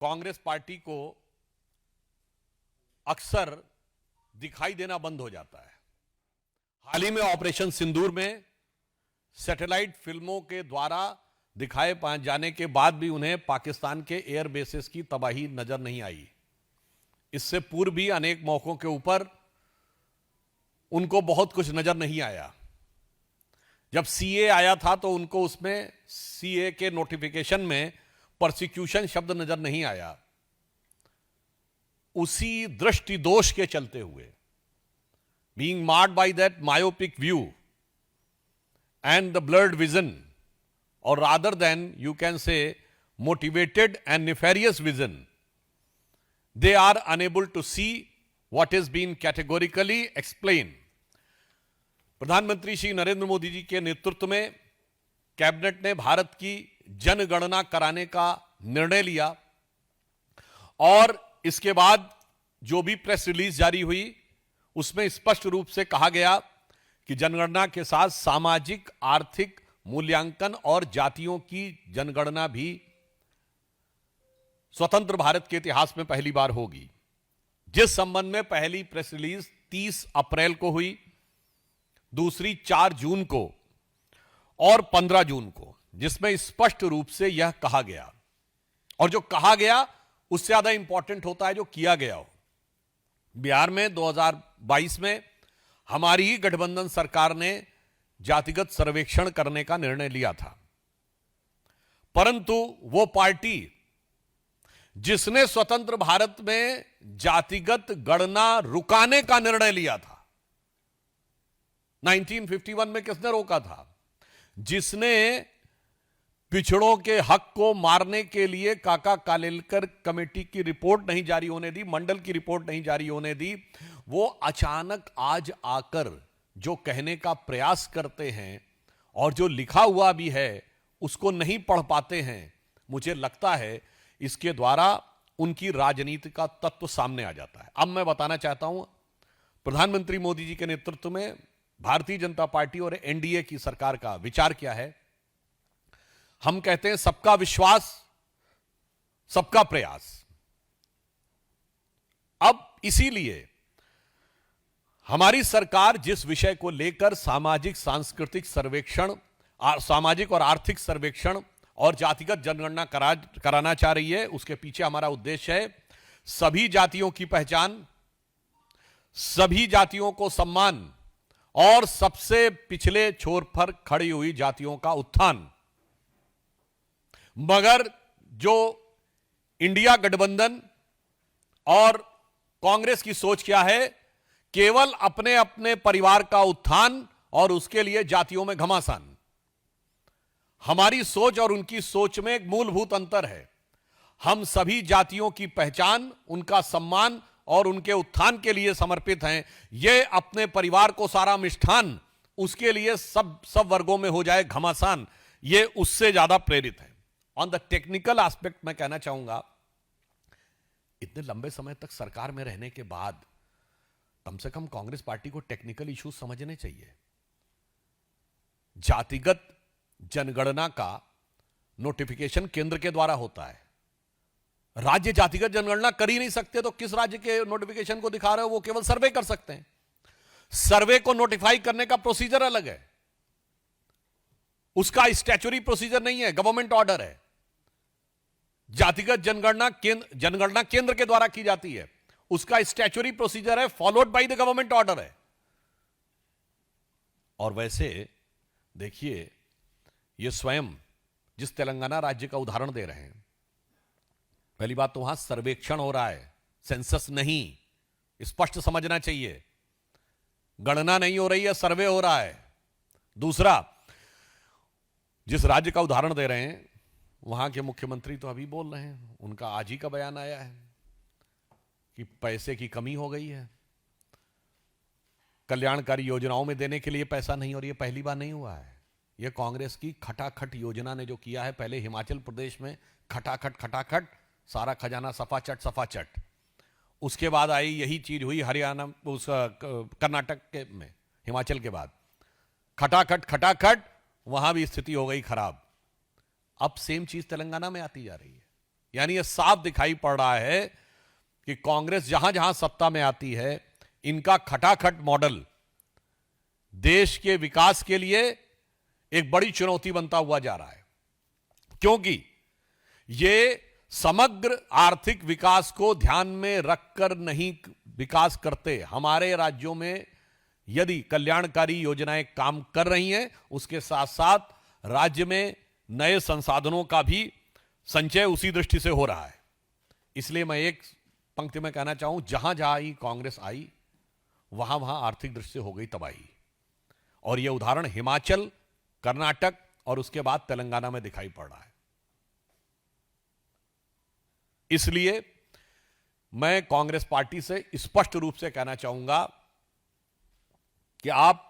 Congress party को अक्सर दिखाई देना बंद हो जाता है। हाल ही में ऑपरेशन सिंदूर में सैटेलाइट फिल्मों के द्वारा दिखाए जाने के बाद भी उन्हें पाकिस्तान के एयर बेसेस की तबाही नजर नहीं आई। इससे पूर्व भी अनेक मौकों के ऊपर उनको बहुत कुछ नजर नहीं आया। जब सीए आया था तो उनको उसमें सीए के नोटिफिकेशन में प्रोसिक्यूशन शब्द नजर नहीं आया। उसी दृष्टि दोष के चलते हुए, being marred by that myopic view and the blurred vision, or rather than you can say motivated and nefarious vision, they are unable to see what is being categorically explained. प्रधानमंत्री श्री नरेंद्र मोदी जी के नेतृत्व में कैबिनेट ने भारत की जनगणना कराने का निर्णय लिया और इसके बाद जो भी प्रेस रिलीज जारी हुई उसमें स्पष्ट रूप से कहा गया कि जनगणना के साथ सामाजिक आर्थिक मूल्यांकन और जातियों की जनगणना भी स्वतंत्र भारत के इतिहास में पहली बार होगी। जिस संबंध में पहली प्रेस रिलीज 30 अप्रैल को हुई, दूसरी 4 जून को और 15 जून को, जिसमें स्पष्ट रूप से यह कहा गया, और जो कहा गया उससे ज्यादा इंपॉर्टेंट होता है जो किया गया हो। बिहार में 2022 में हमारी ही गठबंधन सरकार ने जातिगत सर्वेक्षण करने का निर्णय लिया था, परंतु वो पार्टी जिसने स्वतंत्र भारत में जातिगत गणना रुकाने का निर्णय लिया था, 1951 में किसने रोका था? जिसने पिछड़ों के हक को मारने के लिए काका कालेलकर कमेटी की रिपोर्ट नहीं जारी होने दी, मंडल की रिपोर्ट नहीं जारी होने दी, वो अचानक आज आकर जो कहने का प्रयास करते हैं और जो लिखा हुआ भी है उसको नहीं पढ़ पाते हैं। मुझे लगता है इसके द्वारा उनकी राजनीति का तत्व सामने आ जाता है। अब मैं बताना चाहता हूं, प्रधानमंत्री मोदी जी के नेतृत्व में भारतीय जनता पार्टी और एनडीए की सरकार का विचार क्या है। हम कहते हैं सबका विश्वास, सबका प्रयास। अब इसीलिए हमारी सरकार जिस विषय को लेकर सामाजिक सांस्कृतिक सर्वेक्षण, सामाजिक और आर्थिक सर्वेक्षण और जातिगत जनगणना कराना चाह रही है, उसके पीछे हमारा उद्देश्य है सभी जातियों की पहचान, सभी जातियों को सम्मान और सबसे पिछले छोर पर खड़ी हुई जातियों का उत्थान। मगर जो इंडिया गठबंधन और कांग्रेस की सोच क्या है? केवल अपने अपने परिवार का उत्थान और उसके लिए जातियों में घमासान। हमारी सोच और उनकी सोच में एक मूलभूत अंतर है। हम सभी जातियों की पहचान, उनका सम्मान और उनके उत्थान के लिए समर्पित हैं। ये अपने परिवार को सारा मिष्ठान, उसके लिए सब वर्गों में हो जाए घमासान, ये उससे ज्यादा प्रेरित है। ऑन द टेक्निकल एस्पेक्ट मैं कहना चाहूंगा, इतने लंबे समय तक सरकार में रहने के बाद कम से कम कांग्रेस पार्टी को टेक्निकल इश्यूज समझने चाहिए। जातिगत जनगणना का नोटिफिकेशन केंद्र के द्वारा होता है। राज्य जातिगत जनगणना कर ही नहीं सकते, तो किस राज्य के नोटिफिकेशन को दिखा रहे हो? वो केवल सर्वे कर सकते हैं। सर्वे को नोटिफाई करने का प्रोसीजर अलग है, उसका स्टैच्यूटरी प्रोसीजर नहीं है, गवर्नमेंट ऑर्डर है। जातिगत जनगणना केंद्र के द्वारा की जाती है, उसका स्टैच्यूटरी प्रोसीजर है, followed by the government order है। और वैसे देखिए, ये स्वयं जिस तेलंगाना राज्य का उदाहरण दे रहे हैं, पहली बात तो वहां सर्वेक्षण हो रहा है, सेंसस नहीं, स्पष्ट समझना चाहिए। गणना नहीं हो रही है, सर्वे हो रहा है। दूसरा, जिस राज्य का उदाहरण दे रहे हैं वहां के मुख्यमंत्री तो अभी बोल रहे हैं, उनका आज ही का बयान आया है कि पैसे की कमी हो गई है, कल्याणकारी योजनाओं में देने के लिए पैसा नहीं, और ये पहली बार नहीं हुआ है। ये कांग्रेस की खटाखट योजना ने जो किया है, पहले हिमाचल प्रदेश में खटाखट सारा खजाना सफाचट, उसके बाद आई यही चीज हुई हरियाणा, उस कर्नाटक के में, हिमाचल के बाद खटाखट वहां भी स्थिति हो गई खराब। अब सेम चीज तेलंगाना में आती जा रही है। यानी यह साफ दिखाई पड़ रहा है कि कांग्रेस जहां जहां सत्ता में आती है, इनका खटाखट मॉडल देश के विकास के लिए एक बड़ी चुनौती बनता हुआ जा रहा है, क्योंकि यह समग्र आर्थिक विकास को ध्यान में रखकर नहीं विकास करते। हमारे राज्यों में यदि कल्याणकारी योजनाएं काम कर रही हैं, उसके साथ साथ राज्य में नए संसाधनों का भी संचय उसी दृष्टि से हो रहा है। इसलिए मैं एक पंक्ति में कहना चाहूं, जहां जहां ही कांग्रेस आई, वहां वहां आर्थिक दृष्टि से हो गई तबाही। और यह उदाहरण हिमाचल, कर्नाटक और उसके बाद तेलंगाना में दिखाई पड़ रहा है। इसलिए मैं कांग्रेस पार्टी से स्पष्ट रूप से कहना चाहूंगा कि आप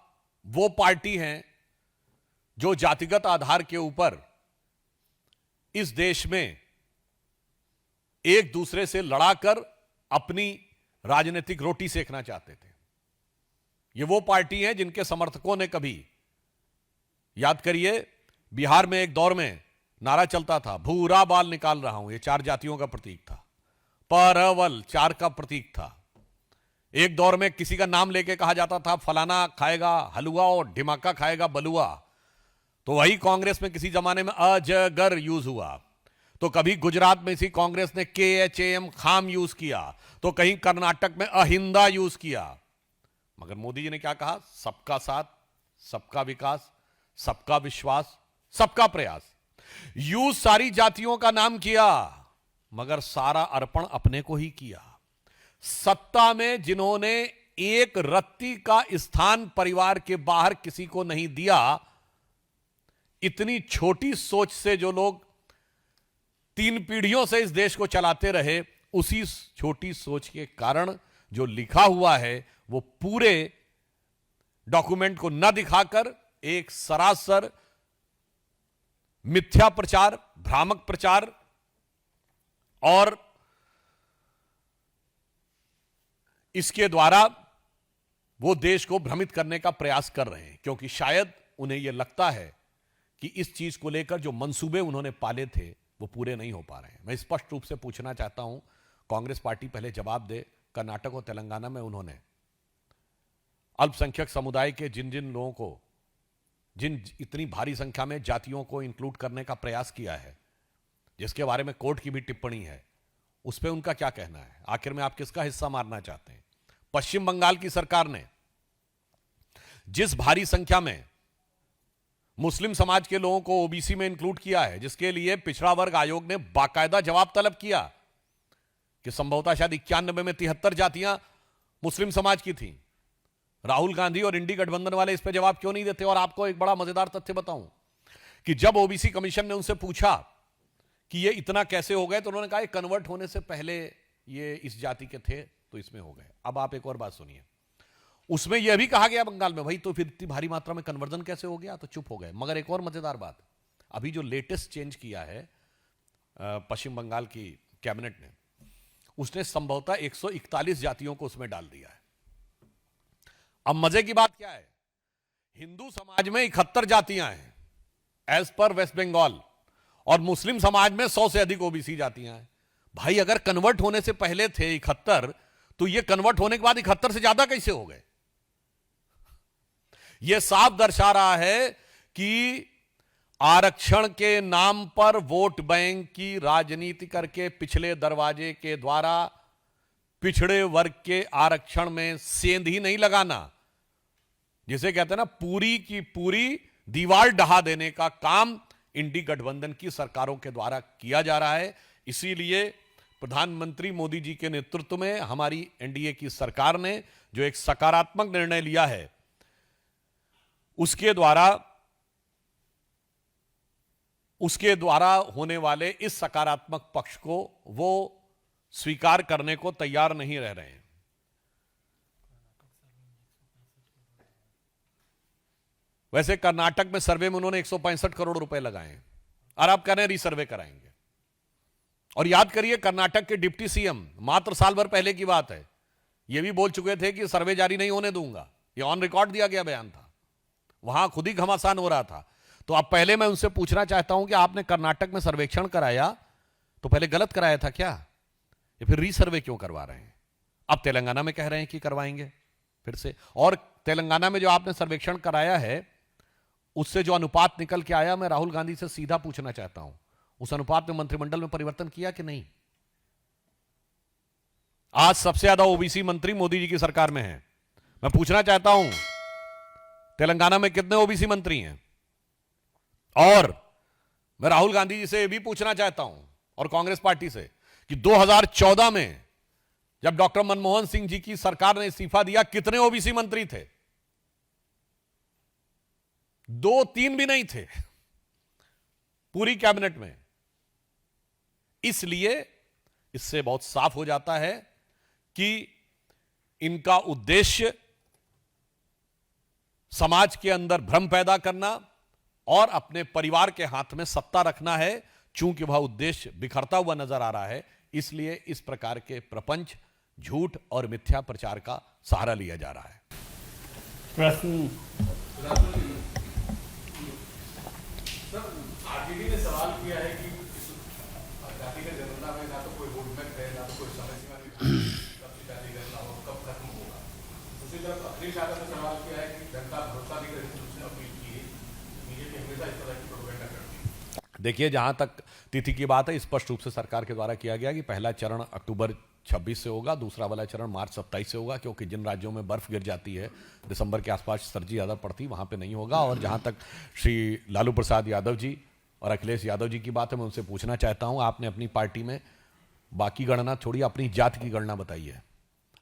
वो पार्टी हैं जो जातिगत आधार के ऊपर इस देश में एक दूसरे से लड़ाकर अपनी राजनीतिक रोटी सेकना चाहते थे। ये वो पार्टी है जिनके समर्थकों ने कभी, याद करिए, बिहार में एक दौर में नारा चलता था, भूरा बाल निकाल रहा हूं, ये 4 जातियों का प्रतीक था। परवल 4 का प्रतीक था। एक दौर में किसी का नाम लेके कहा जाता था, फलाना खाएगा हलवा और ढिमाका खाएगा बलुआ। तो वही कांग्रेस में किसी जमाने में अजगर यूज हुआ। तो कभी गुजरात में इसी कांग्रेस ने KHAM खाम यूज किया, तो कहीं कर्नाटक में अहिंदा यूज किया। मगर मोदी जी ने क्या कहा? सबका साथ, सबका विकास, सबका विश्वास, सबका प्रयास। यूज सारी जातियों का नाम किया, मगर सारा अर्पण अपने को ही किया। सत्ता में जिन्होंने एक रत्ती का स्थान परिवार के बाहर किसी को नहीं दिया, इतनी छोटी सोच से जो लोग 3 पीढ़ियों से इस देश को चलाते रहे, उसी छोटी सोच के कारण जो लिखा हुआ है वो पूरे डॉक्यूमेंट को न दिखाकर एक सरासर मिथ्या प्रचार, भ्रामक प्रचार और इसके द्वारा वो देश को भ्रमित करने का प्रयास कर रहे हैं, क्योंकि शायद उन्हें यह लगता है कि इस चीज को लेकर जो मंसूबे उन्होंने पाले थे वो पूरे नहीं हो पा रहे हैं। मैं स्पष्ट रूप से पूछना चाहता हूं, कांग्रेस पार्टी पहले जवाब दे। कर्नाटक और तेलंगाना में उन्होंने अल्पसंख्यक समुदाय के जिन जिन लोगों को, जिन इतनी भारी संख्या में जातियों को इंक्लूड करने का प्रयास किया है, जिसके बारे में कोर्ट की भी टिप्पणी है, उस पर उनका क्या कहना है? आखिर में आप किसका हिस्सा मारना चाहते हैं? पश्चिम बंगाल की सरकार ने जिस भारी संख्या में मुस्लिम समाज के लोगों को ओबीसी में इंक्लूड किया है, जिसके लिए पिछड़ा वर्ग आयोग ने बाकायदा जवाब तलब किया कि संभवतः शायद 91 में 73 जातियां मुस्लिम समाज की थी। राहुल गांधी और इंडी गठबंधन वाले इस पर जवाब क्यों नहीं देते? और आपको एक बड़ा मजेदार तथ्य बताऊं कि जब ओबीसी कमीशन ने उनसे पूछा कि ये इतना कैसे हो गए, तो उन्होंने कहा कन्वर्ट होने से पहले ये इस जाति के थे तो इसमें हो गए। अब आप एक और बात सुनिए, उसमें यह भी कहा गया बंगाल में, भाई तो फिर इतनी भारी मात्रा में कन्वर्जन कैसे हो गया? तो चुप हो गए। मगर एक और मजेदार बात, अभी जो लेटेस्ट चेंज किया है पश्चिम बंगाल की कैबिनेट ने, उसने संभवतः 141 जातियों को उसमें डाल दिया है। अब मजे की बात क्या है, हिंदू समाज में 71 जातियां हैं एज पर वेस्ट बंगाल, और मुस्लिम समाज में 100 से अधिक ओबीसी जातियां हैं। भाई अगर कन्वर्ट होने से पहले थे 71, तो ये कन्वर्ट होने के बाद 71 से ज्यादा कैसे हो गए? यह साफ दर्शा रहा है कि आरक्षण के नाम पर वोट बैंक की राजनीति करके पिछले दरवाजे के द्वारा पिछड़े वर्ग के आरक्षण में सेंध ही नहीं लगाना, जिसे कहते हैं ना पूरी की पूरी दीवार ढहा देने का काम इंडी गठबंधन की सरकारों के द्वारा किया जा रहा है। इसीलिए प्रधानमंत्री मोदी जी के नेतृत्व में हमारी एनडीए की सरकार ने जो एक सकारात्मक निर्णय लिया है, उसके द्वारा होने वाले इस सकारात्मक पक्ष को वो स्वीकार करने को तैयार नहीं रह रहे हैं। वैसे कर्नाटक में सर्वे में उन्होंने 165 करोड़ रुपए लगाए हैं और आप कह रहे हैं रीसर्वे कराएंगे। और याद करिए, कर्नाटक के डिप्टी सीएम मात्र साल भर पहले की बात है, यह भी बोल चुके थे कि सर्वे जारी नहीं होने दूंगा। यह ऑन रिकॉर्ड दिया गया बयान था, वहां खुद ही घमासान हो रहा था। तो अब पहले मैं उनसे पूछना चाहता हूं कि आपने कर्नाटक में सर्वेक्षण कराया, तो पहले गलत कराया था क्या? या फिर रीसर्वे क्यों करवा रहे हैं? अब तेलंगाना में कह रहे हैं कि करवाएंगे फिर से। और तेलंगाना में जो आपने सर्वेक्षण कराया है उससे जो अनुपात निकल के आया, मैं राहुल गांधी से सीधा पूछना चाहता हूं, उस अनुपात में मंत्रिमंडल में परिवर्तन किया कि नहीं? आज सबसे ज्यादा ओबीसी मंत्री मोदी जी की सरकार में है। मैं पूछना चाहता हूं तेलंगाना में कितने ओबीसी मंत्री हैं? और मैं राहुल गांधी जी से भी पूछना चाहता हूं और कांग्रेस पार्टी से कि 2014 में जब डॉक्टर मनमोहन सिंह जी की सरकार ने इस्तीफा दिया, कितने ओबीसी मंत्री थे? 2-3 भी नहीं थे पूरी कैबिनेट में। इसलिए इससे बहुत साफ हो जाता है कि इनका उद्देश्य समाज के अंदर भ्रम पैदा करना और अपने परिवार के हाथ में सत्ता रखना है। चूंकि वह उद्देश्य बिखरता हुआ नजर आ रहा है, इसलिए इस प्रकार के प्रपंच, झूठ और मिथ्या प्रचार का सहारा लिया जा रहा है। आरजेडी ने सवाल किया है कि जातिगत जनगणना में ना तो कोई रोड मैप है, ना तो कोई समय सीमा कब से जाति गणना हो, कब खत्म होगा। दूसरी तरफ अखिलेश यादव ने सवाल किया है कि जनता भरोसा नहीं करेगी, उसने अपील की है। बीजेपी हमेशा इस तरह की प्रोपेगेंडा करती है। देखिए, जहां तक तिथि की बात है, स्पष्ट रूप से सरकार के द्वारा किया गया कि पहला चरण अक्टूबर 26 से होगा, दूसरा वाला चरण मार्च 27 से होगा, क्योंकि जिन राज्यों में बर्फ गिर जाती है दिसंबर के आसपास सर्दी ज़्यादा पड़ती, वहाँ पे नहीं होगा। और जहाँ तक श्री लालू प्रसाद यादव जी और अखिलेश यादव जी की बात है, मैं उनसे पूछना चाहता हूँ, आपने अपनी पार्टी में बाकी गणना छोड़ी, अपनी जाति की गणना बताइए।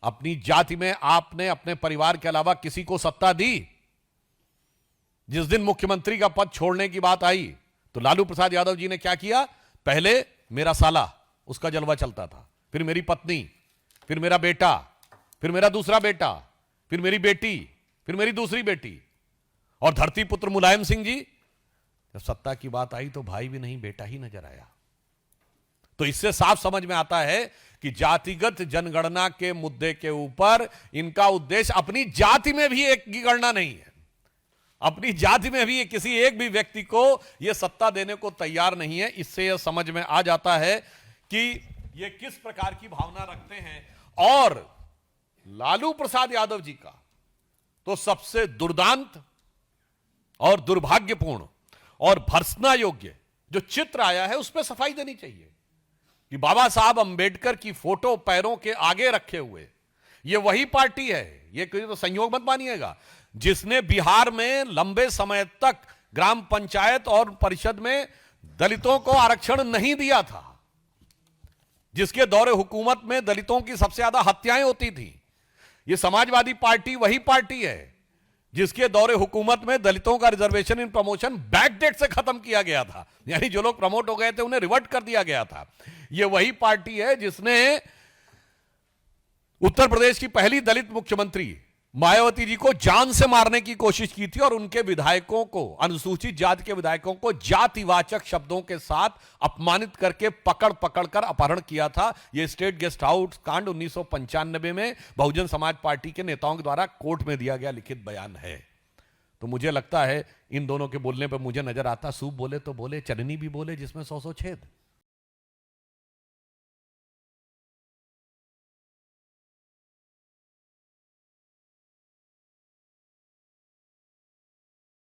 अपनी जाति में आपने अपने परिवार के अलावा किसी को सत्ता दी? जिस दिन मुख्यमंत्री का पद छोड़ने की बात आई तो लालू प्रसाद यादव जी ने क्या किया? पहले मेरा साला, उसका जलवा चलता था, फिर मेरी पत्नी, फिर मेरा बेटा, फिर मेरा दूसरा बेटा, फिर मेरी बेटी, फिर मेरी दूसरी बेटी। और धरती पुत्र मुलायम सिंह जी, जब सत्ता की बात आई तो भाई भी नहीं, बेटा ही नजर आया। तो इससे साफ समझ में आता है कि जातिगत जनगणना के मुद्दे के ऊपर इनका उद्देश्य अपनी जाति में भी एक की गणना नहीं है। अपनी जाति में भी किसी एक भी व्यक्ति को यह सत्ता देने को तैयार नहीं है। इससे यह समझ में आ जाता है कि ये किस प्रकार की भावना रखते हैं। और लालू प्रसाद यादव जी का तो सबसे दुर्दांत और दुर्भाग्यपूर्ण और भर्त्सना योग्य जो चित्र आया है, उस पर सफाई देनी चाहिए कि बाबा साहब अंबेडकर की फोटो पैरों के आगे रखे हुए ये वही पार्टी है, ये कोई तो संयोग मत मानिएगा, जिसने बिहार में लंबे समय तक ग्राम पंचायत और परिषद में दलितों को आरक्षण नहीं दिया था, जिसके दौरे हुकूमत में दलितों की सबसे ज्यादा हत्याएं होती थी। ये समाजवादी पार्टी वही पार्टी है जिसके दौरे हुकूमत में दलितों का रिजर्वेशन इन प्रमोशन बैकडेट से खत्म किया गया था, यानी जो लोग प्रमोट हो गए थे उन्हें रिवर्ट कर दिया गया था। ये वही पार्टी है जिसने उत्तर प्रदेश की पहली दलित मुख्यमंत्री मायावती जी को जान से मारने की कोशिश की थी और उनके विधायकों को, अनुसूचित जाति के विधायकों को जातिवाचक शब्दों के साथ अपमानित करके पकड़ कर अपहरण किया था। यह स्टेट गेस्ट हाउस कांड 1995 में बहुजन समाज पार्टी के नेताओं के द्वारा कोर्ट में दिया गया लिखित बयान है। तो मुझे लगता है इन दोनों के बोलने पर मुझे नजर आता, सूप बोले तो बोले, चननी भी बोले जिसमें 100 छेद।